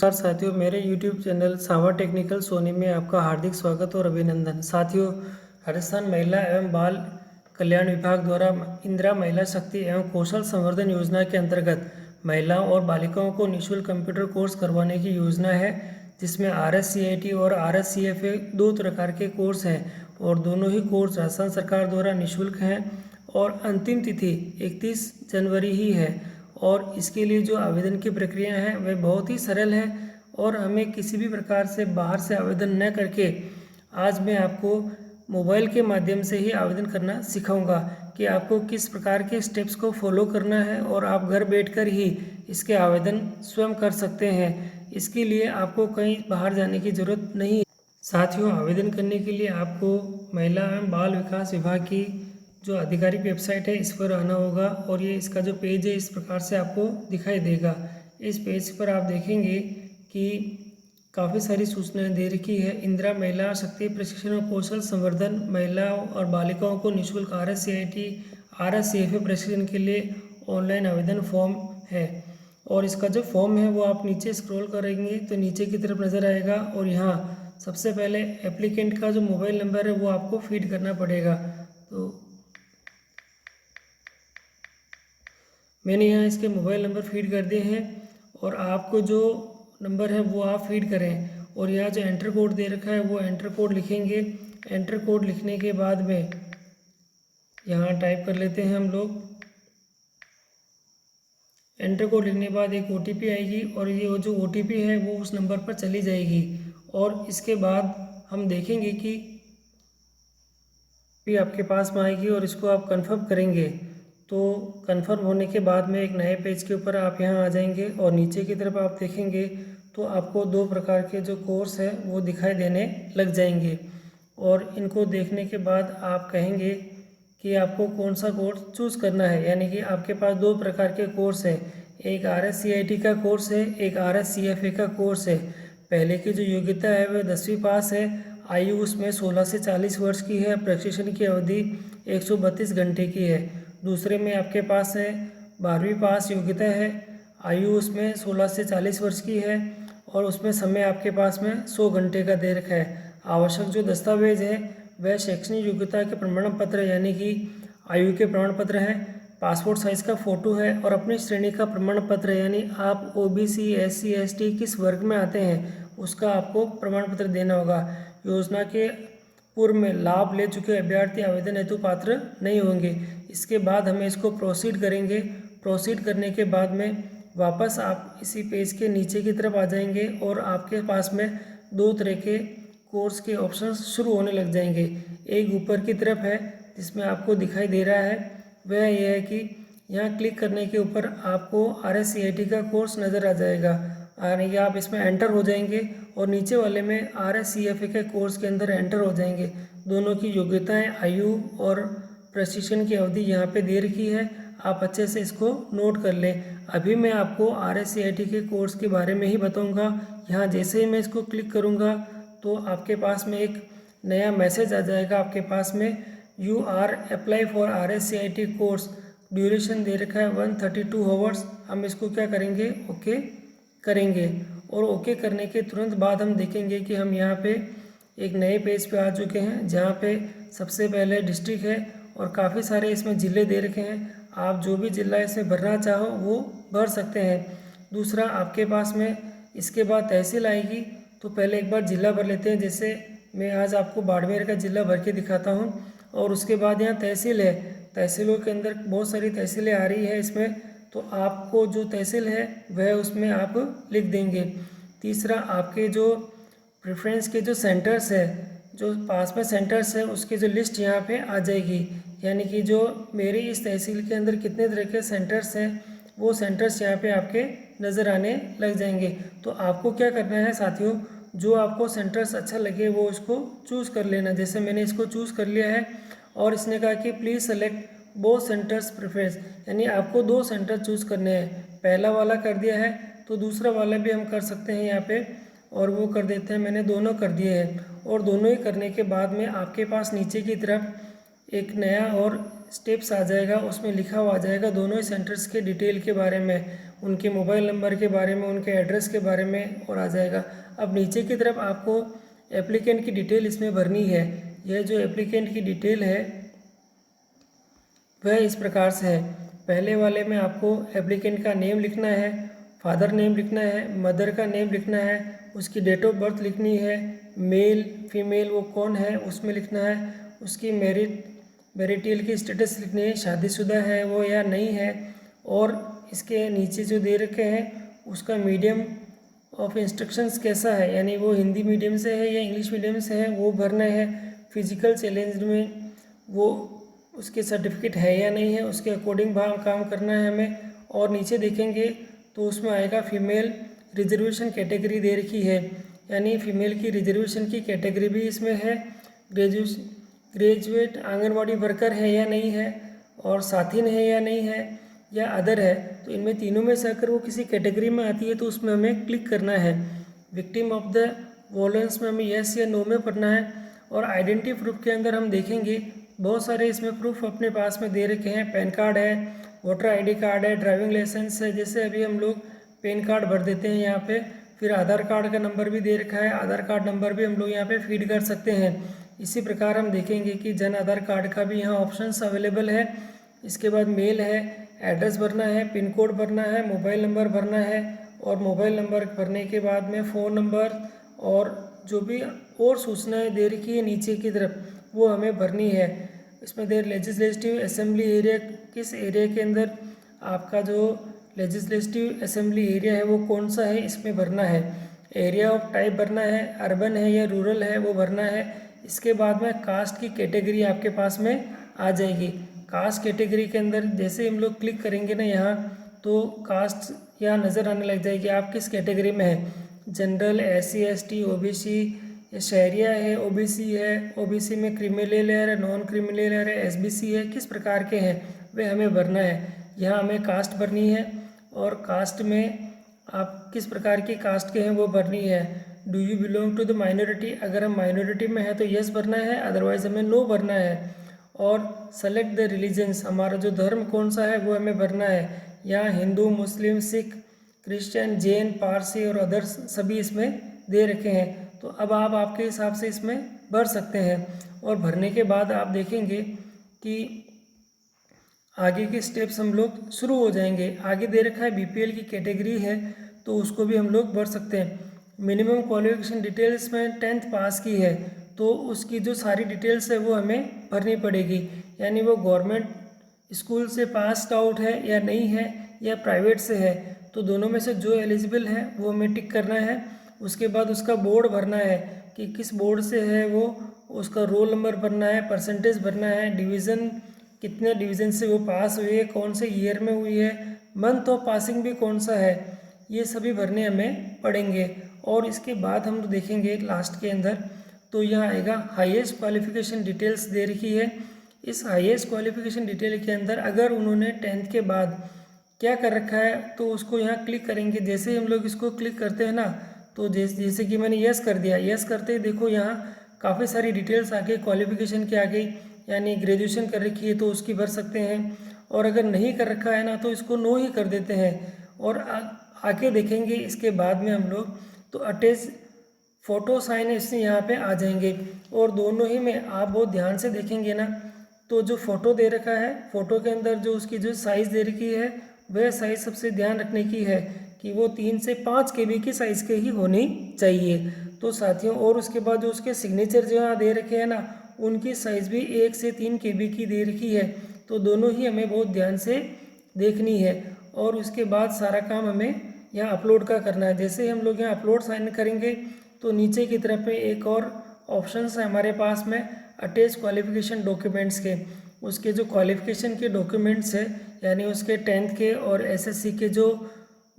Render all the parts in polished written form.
नमस्कार साथियों, मेरे YouTube चैनल सावा टेक्निकल सोनी में आपका हार्दिक स्वागत और अभिनंदन। साथियों, राजस्थान महिला एवं बाल कल्याण विभाग द्वारा इंदिरा महिला शक्ति एवं कौशल संवर्धन योजना के अंतर्गत महिलाओं और बालिकाओं को निःशुल्क कंप्यूटर कोर्स करवाने की योजना है, जिसमें RSCIT और RSCFA दो प्रकार के कोर्स हैं और दोनों ही कोर्स राजस्थान सरकार द्वारा निःशुल्क हैं और अंतिम तिथि 31 जनवरी ही है। और इसके लिए जो आवेदन की प्रक्रिया है वह बहुत ही सरल है और हमें किसी भी प्रकार से बाहर से आवेदन न करके आज मैं आपको मोबाइल के माध्यम से ही आवेदन करना सिखाऊंगा कि आपको किस प्रकार के स्टेप्स को फॉलो करना है और आप घर बैठकर ही इसके आवेदन स्वयं कर सकते हैं। इसके लिए आपको कहीं बाहर जाने की ज़रूरत नहीं है। साथियों, आवेदन करने के लिए आपको महिला एवं बाल विकास विभाग की जो आधिकारिक वेबसाइट है इस पर आना होगा और ये इसका जो पेज है इस प्रकार से आपको दिखाई देगा। इस पेज पर आप देखेंगे कि काफ़ी सारी सूचनाएं दे रखी है। इंदिरा महिला शक्ति प्रशिक्षण और कौशल संवर्धन, महिलाओं और बालिकाओं को निःशुल्क RSCIT RSCFA प्रशिक्षण के लिए ऑनलाइन आवेदन फॉर्म है और इसका जो फॉर्म है वो आप नीचे स्क्रॉल करेंगे तो नीचे की तरफ नज़र आएगा और यहाँ सबसे पहले एप्लीकेंट का जो मोबाइल नंबर है वो आपको फीड करना पड़ेगा। तो मैंने यहाँ इसके मोबाइल नंबर फीड कर दिए हैं और आपको जो नंबर है वो आप फीड करें और यहाँ जो एंटर कोड दे रखा है वो एंटर कोड लिखेंगे। एंटर कोड लिखने के बाद में यहाँ टाइप कर लेते हैं हम लोग। एंटर कोड लिखने के बाद एक OTP आएगी और ये जो OTP है वो उस नंबर पर चली जाएगी और इसके बाद हम देखेंगे कि आपके पास में आएगी और इसको आप कंफर्म करेंगे। तो कंफर्म होने के बाद में एक नए पेज के ऊपर आप यहाँ आ जाएंगे और नीचे की तरफ आप देखेंगे तो आपको दो प्रकार के जो कोर्स है वो दिखाई देने लग जाएंगे और इनको देखने के बाद आप कहेंगे कि आपको कौन सा कोर्स चूज़ करना है। यानी कि आपके पास दो प्रकार के कोर्स है, एक RSCIT का कोर्स है, एक RSCFA का कोर्स है। पहले की जो योग्यता है वह 10वीं पास है, आयु उसमें 16 से 40 वर्ष की है, प्रशिक्षण की अवधि 132 घंटे की है। दूसरे में आपके पास है 12वीं पास योग्यता है, आयु उसमें 16 से 40 वर्ष की है और उसमें समय आपके पास में 100 घंटे का दे रखा है। आवश्यक जो दस्तावेज है वह शैक्षणिक योग्यता के प्रमाण पत्र यानी कि आयु के प्रमाण पत्र हैं, पासपोर्ट साइज़ का फ़ोटो है और अपनी श्रेणी का प्रमाण पत्र यानी आप OBC SC ST किस वर्ग में आते हैं उसका आपको प्रमाण पत्र देना होगा। योजना के पूर्व में लाभ ले चुके अभ्यर्थी आवेदन हेतु पात्र नहीं होंगे। इसके बाद हमें इसको प्रोसीड करेंगे। प्रोसीड करने के बाद में वापस आप इसी पेज के नीचे की तरफ आ जाएंगे और आपके पास में दो तरह के कोर्स के ऑप्शन शुरू होने लग जाएंगे। एक ऊपर की तरफ है जिसमें आपको दिखाई दे रहा है वह यह है कि यहाँ क्लिक करने के ऊपर आपको RSCIT का कोर्स नज़र आ जाएगा यानी कि आप इसमें एंटर हो जाएंगे और नीचे वाले में RSCFA के कोर्स के अंदर एंटर हो जाएंगे। दोनों की योग्यताएं, आयु और प्रशिक्षण की अवधि यहाँ पे दे रखी है, आप अच्छे से इसको नोट कर लें। अभी मैं आपको RSCIT के कोर्स के बारे में ही बताऊँगा। यहाँ जैसे ही मैं इसको क्लिक करूँगा तो आपके पास में एक नया मैसेज आ जाएगा। आपके पास में you are apply for RSCIT course, duration दे रखा है 132 आवर्स। हम इसको क्या करेंगे, ओके करेंगे और ओके करने के तुरंत बाद हम देखेंगे कि हम यहाँ पे एक नए पेज पे आ चुके हैं जहाँ पे सबसे पहले डिस्ट्रिक्ट है और काफ़ी सारे इसमें ज़िले दे रखे हैं। आप जो भी ज़िला इसमें भरना चाहो वो भर सकते हैं। दूसरा आपके पास में इसके बाद तहसील आएगी, तो पहले एक बार ज़िला भर लेते हैं। जैसे मैं आज आपको बाड़मेर का ज़िला भर के दिखाता हूँ और उसके बाद यहाँ तहसील है। तहसीलों के अंदर बहुत सारी तहसीलें आ रही है इसमें, तो आपको जो तहसील है वह उसमें आप लिख देंगे। तीसरा आपके जो प्रेफरेंस के जो सेंटर्स है, जो पास में सेंटर्स है उसकी जो लिस्ट यहाँ पे आ जाएगी। यानी कि जो मेरी इस तहसील के अंदर कितने तरह के सेंटर्स हैं वो सेंटर्स यहाँ पे आपके नज़र आने लग जाएंगे। तो आपको क्या करना है साथियों, जो आपको सेंटर्स अच्छा लगे वो इसको चूज़ कर लेना। जैसे मैंने इसको चूज़ कर लिया है और इसने कहा कि please select both centres preference, यानी आपको दो सेंटर चूज़ करने हैं। पहला वाला कर दिया है तो दूसरा वाला भी हम कर सकते हैं यहाँ पे और वो कर देते हैं। मैंने दोनों कर दिए हैं और दोनों ही करने के बाद में आपके पास नीचे की तरफ एक नया और स्टेप्स आ जाएगा, उसमें लिखा हुआ आ जाएगा दोनों ही सेंटर्स के डिटेल के बारे में। उनके मोबाइल नंबर के बारे में, उनके एड्रेस के बारे में और आ जाएगा। अब नीचे की तरफ आपको एप्लीकेंट की डिटेल इसमें भरनी है। यह जो एप्लीकेंट की डिटेल है वह इस प्रकार से है। पहले वाले में आपको एप्लीकेंट का नेम लिखना है, फादर नेम लिखना है, मदर का नेम लिखना है, उसकी डेट ऑफ बर्थ लिखनी है, मेल फीमेल वो कौन है उसमें लिखना है, उसकी मैरिटल की स्टेटस लिखनी है, शादीशुदा है वो या नहीं है, और इसके नीचे जो दे रखे हैं उसका मीडियम ऑफ इंस्ट्रक्शंस कैसा है, यानी वो हिंदी मीडियम से है या इंग्लिश मीडियम से है वो भरना है। फिजिकल चैलेंज में वो उसके सर्टिफिकेट है या नहीं है उसके अकॉर्डिंग काम करना है हमें। और नीचे देखेंगे तो उसमें आएगा फीमेल रिजर्वेशन कैटेगरी दे रखी है, यानी फीमेल की रिजर्वेशन की कैटेगरी भी इसमें है। ग्रेजुएट आंगनवाड़ी वर्कर है या नहीं है, और साथीन है या नहीं है, या अदर है। तो इनमें तीनों में से अगर वो किसी कैटेगरी में आती है तो उसमें हमें क्लिक करना है। विक्टिम ऑफ द वॉयलेंस में हमें यस या नो में पढ़ना है। और आइडेंटिटी प्रूफ के अंदर हम देखेंगे बहुत सारे इसमें प्रूफ अपने पास में दे रखे हैं। पैन कार्ड है, वोटर आईडी कार्ड है, ड्राइविंग लाइसेंस है। जैसे अभी हम लोग पैन कार्ड भर देते हैं यहाँ पे, फिर आधार कार्ड का नंबर भी दे रखा है, आधार कार्ड नंबर भी हम लोग यहाँ पे फीड कर सकते हैं। इसी प्रकार हम देखेंगे कि जन आधार कार्ड का भी यहाँ ऑप्शंस अवेलेबल है। इसके बाद मेल है, एड्रेस भरना है, पिन कोड भरना है, मोबाइल नंबर भरना है, और मोबाइल नंबर भरने के बाद में फ़ोन नंबर और जो भी और सूचनाएं दे रखी है नीचे की तरफ वो हमें भरनी है। इसमें देर लेजिस्लेटिव असेंबली एरिया, किस एरिया के अंदर आपका जो लेजिस्लेटिव असेंबली एरिया है वो कौन सा है इसमें भरना है। एरिया ऑफ टाइप भरना है, अर्बन है या रूरल है वो भरना है। इसके बाद में कास्ट की कैटेगरी आपके पास में आ जाएगी। कास्ट कैटेगरी के अंदर जैसे हम लोग क्लिक करेंगे ना यहाँ, तो कास्ट यहाँ नज़र आने लग जाएगी आप किस कैटेगरी में है। जनरल, SC ST OBC, ये शहरिया है, OBC है, OBC में क्रिमिनल है, नॉन क्रिमिनल है, SBC है, किस प्रकार के हैं वे हमें भरना है। यहाँ हमें कास्ट भरनी है, और कास्ट में आप किस प्रकार की कास्ट के हैं वो भरनी है। Do you belong to the minority, अगर हम माइनॉरिटी में है तो यस भरना है, अदरवाइज हमें नो भरना है। और सेलेक्ट द रिलीजन्स, हमारा जो धर्म कौन सा है वो हमें भरना है। यहाँ हिंदू, मुस्लिम, सिख, क्रिश्चियन, जैन, पारसी और अदर्स सभी इसमें दे रखे हैं। तो अब आप आपके हिसाब से इसमें भर सकते हैं। और भरने के बाद आप देखेंगे कि आगे के स्टेप्स हम लोग शुरू हो जाएंगे। आगे दे रखा है BPL की कैटेगरी है तो उसको भी हम लोग भर सकते हैं। मिनिमम क्वालिफिकेशन डिटेल्स में 10th पास की है तो उसकी जो सारी डिटेल्स है वो हमें भरनी पड़ेगी, यानी वो गवर्नमेंट स्कूल से पास आउट है या नहीं है, या प्राइवेट से है। तो दोनों में से जो एलिजिबल है वो हमें टिक करना है। उसके बाद उसका बोर्ड भरना है कि किस बोर्ड से है वो, उसका रोल नंबर भरना है, परसेंटेज भरना है, डिवीज़न कितने डिवीज़न से वो पास हुई है, कौन से ईयर में हुई है, मंथ ऑफ पासिंग भी कौन सा है, ये सभी भरने हमें पड़ेंगे। और इसके बाद हम देखेंगे लास्ट के अंदर तो यहाँ आएगा हाईएस्ट क्वालिफिकेशन डिटेल्स दे रखी है। इस हाईएस्ट क्वालिफिकेशन डिटेल के अंदर अगर उन्होंने 10th के बाद क्या कर रखा है तो उसको यहाँ क्लिक करेंगे। जैसे ही हम लोग इसको क्लिक करते हैं ना, तो जैसे कि मैंने यस कर दिया, यस करते ही देखो यहाँ काफ़ी सारी डिटेल्स आ गई, क्वालिफिकेशन की आ गई, यानी ग्रेजुएशन कर रखी है तो उसकी भर सकते हैं। और अगर नहीं कर रखा है ना तो इसको नो ही कर देते हैं। और आगे देखेंगे इसके बाद में हम लोग तो अटैच फ़ोटो साइन इससे यहाँ पे आ जाएंगे। और दोनों ही में आप बहुत ध्यान से देखेंगे ना तो जो फ़ोटो दे रखा है, फ़ोटो के अंदर जो उसकी जो साइज़ दे रखी है वह साइज़ सबसे ध्यान रखने की है कि वो 3 से 5 KB की साइज़ के ही होनी चाहिए। तो साथियों, और उसके बाद जो उसके सिग्नेचर जो यहाँ दे रखे हैं ना उनकी साइज़ भी 1 से 3 KB की दे रखी है। तो दोनों ही हमें बहुत ध्यान से देखनी है। और उसके बाद सारा काम हमें यहाँ अपलोड का करना है। जैसे हम लोग यहाँ अपलोड साइन करेंगे तो नीचे की तरफ में एक और ऑप्शंस है हमारे पास में अटैच क्वालिफिकेशन डॉक्यूमेंट्स के। उसके जो क्वालिफिकेशन के डॉक्यूमेंट्स है यानी उसके 10th के और SSC के जो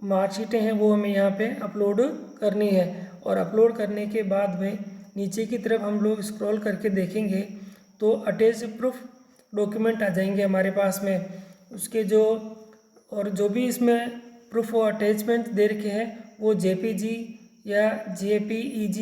मार्कशीटें हैं वो हमें यहाँ पे अपलोड करनी है। और अपलोड करने के बाद में नीचे की तरफ हम लोग स्क्रॉल करके देखेंगे तो अटैच प्रूफ डॉक्यूमेंट आ जाएंगे हमारे पास में। उसके जो और जो भी इसमें प्रूफ और अटैचमेंट दे रखे हैं वो JPG या JPEG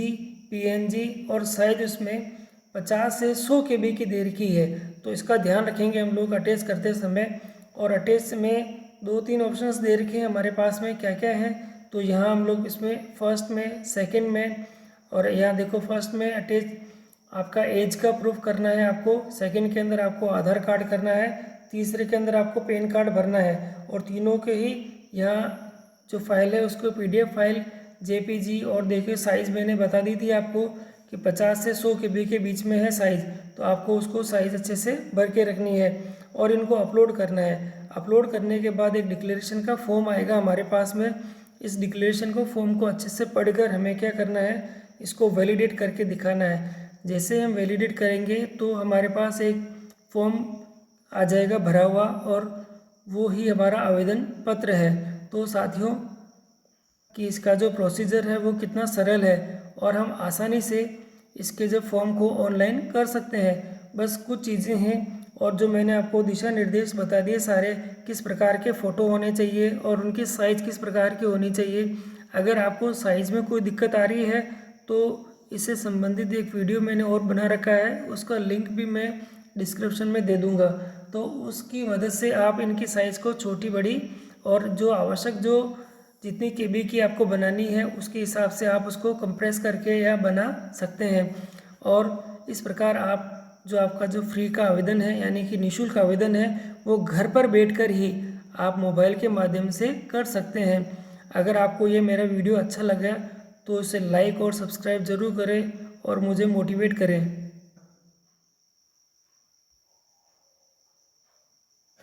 PNG और साइज उसमें 50 से 100 KB की दे रखी है। तो इसका ध्यान रखेंगे हम लोग अटैच करते समय। और अटैच में दो तीन ऑप्शंस दे रखे हैं हमारे पास में, क्या क्या हैं। तो यहाँ हम लोग इसमें फर्स्ट में, सेकंड में, और यहाँ देखो फर्स्ट में अटैच आपका एज का प्रूफ करना है आपको, सेकंड के अंदर आपको आधार कार्ड करना है, तीसरे के अंदर आपको पैन कार्ड भरना है। और तीनों के ही यहाँ जो फाइल है उसको PDF फाइल, JPG, और देखिए साइज़ मैंने बता दी थी आपको कि 50 से 100 KB के बीच में है साइज़। तो आपको उसको साइज़ अच्छे से भर के रखनी है और इनको अपलोड करना है। अपलोड करने के बाद एक डिक्लेरेशन का फॉर्म आएगा हमारे पास में। इस डिक्लेरेशन को फॉर्म को अच्छे से पढ़कर हमें क्या करना है, इसको वैलिडेट करके दिखाना है। जैसे हम वैलिडेट करेंगे तो हमारे पास एक फॉर्म आ जाएगा भरा हुआ, और वो ही हमारा आवेदन पत्र है। तो साथियों कि इसका जो प्रोसीजर है वो कितना सरल है और हम आसानी से इसके जो फॉर्म को ऑनलाइन कर सकते हैं। बस कुछ चीज़ें हैं, और जो मैंने आपको दिशा निर्देश बता दिए सारे, किस प्रकार के फ़ोटो होने चाहिए और उनकी साइज़ किस प्रकार की होनी चाहिए। अगर आपको साइज़ में कोई दिक्कत आ रही है तो इससे संबंधित एक वीडियो मैंने और बना रखा है, उसका लिंक भी मैं डिस्क्रिप्शन में दे दूँगा। तो उसकी मदद से आप इनकी साइज़ को छोटी बड़ी और जो आवश्यक जो जितनी KB की आपको बनानी है उसके हिसाब से आप उसको कंप्रेस करके या बना सकते हैं। और इस प्रकार आप जो आपका जो फ्री का आवेदन है यानी कि निःशुल्क आवेदन है वो घर पर बैठकर ही आप मोबाइल के माध्यम से कर सकते हैं। अगर आपको ये मेरा वीडियो अच्छा लगा तो इसे लाइक और सब्सक्राइब ज़रूर करें और मुझे मोटिवेट करें।